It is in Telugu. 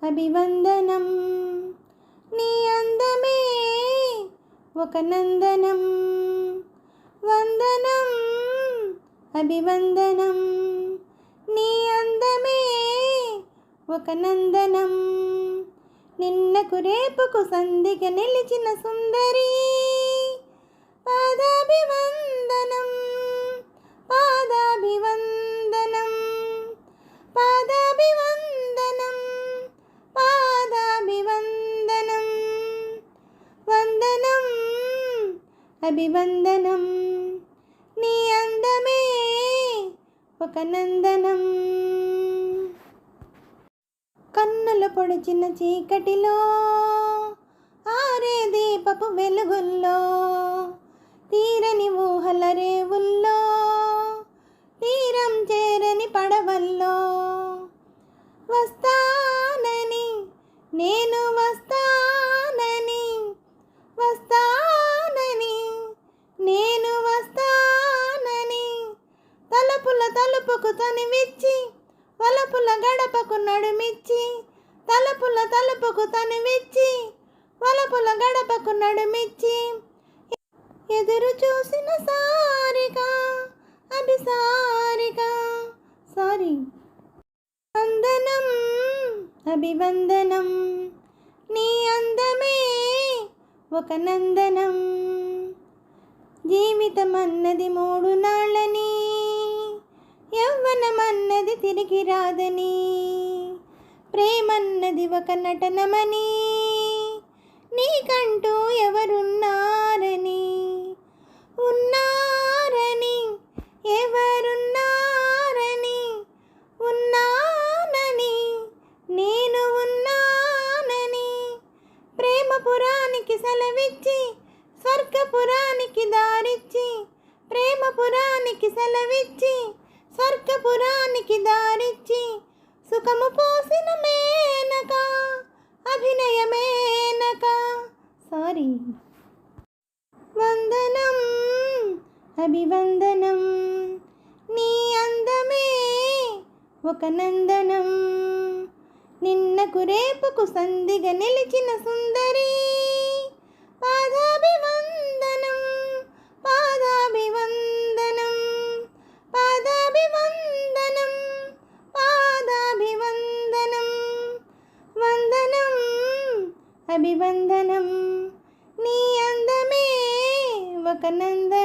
అభివందనం. నీ అందమే ఒక నందనం. వందనం అభివందనం. నీ అందమే ఒక నందనం. నిన్నకు రేపుకు సంధిగ నిలిచిన సుందరి పాదాభివందనం. పాదాభివందనం. పాదాభివందనం. పాదాభివందనం. వందనం అభివందనం. నీ అందమే ఒక నందనం. కన్నుల పొడిచిన చీకటిలో ఆరే దీపపు వెలుగుల్లో తీరని ఊహల రేవుల్లో తీరం చేరని పడవల్లో వస్తానని నేను వస్తానని వస్తానని నేను వస్తానని తలుపుకు తనివిచ్చి వలపుల గడపకు నడుమిచ్చి తలుపుకు తనివిచ్చి వలపుల గడపకు నడుమిచ్చి ఎదురు చూసిన సారిక అభిసారిక వందనం అభివందనం. నీ అందమే ఒక నందనం. జీవితమన్నది 3 నాళ్ళని, యవ్వనమన్నది తిరిగి రాదని, ప్రేమన్నది ఒక నటనమని, నీకంటూ ఎవరున్నారని ఉన్నారని ఎవరున్నారని ఉన్నానని నేను ఉన్నానని ప్రేమపురానికి సెలవిచ్చి స్వర్గపురానికి దారిచ్చి ప్రేమపురానికి సెలవిచ్చి స్వర్గపురానికి దారిచ్చి సుఖము పోసిన మేనక అభినయమేనక వందనం అభివందనం. నీ అందమే ఒక నందనం. నిన్నకు రేపుకు సంధిగ నిలిచిన సుందరి పాదాభివందనం. పాదాభివందనం. పాదాభివందనం. పాదాభివందనం. వందనం అభివందనం. నీ అందమే ఒక నందనం.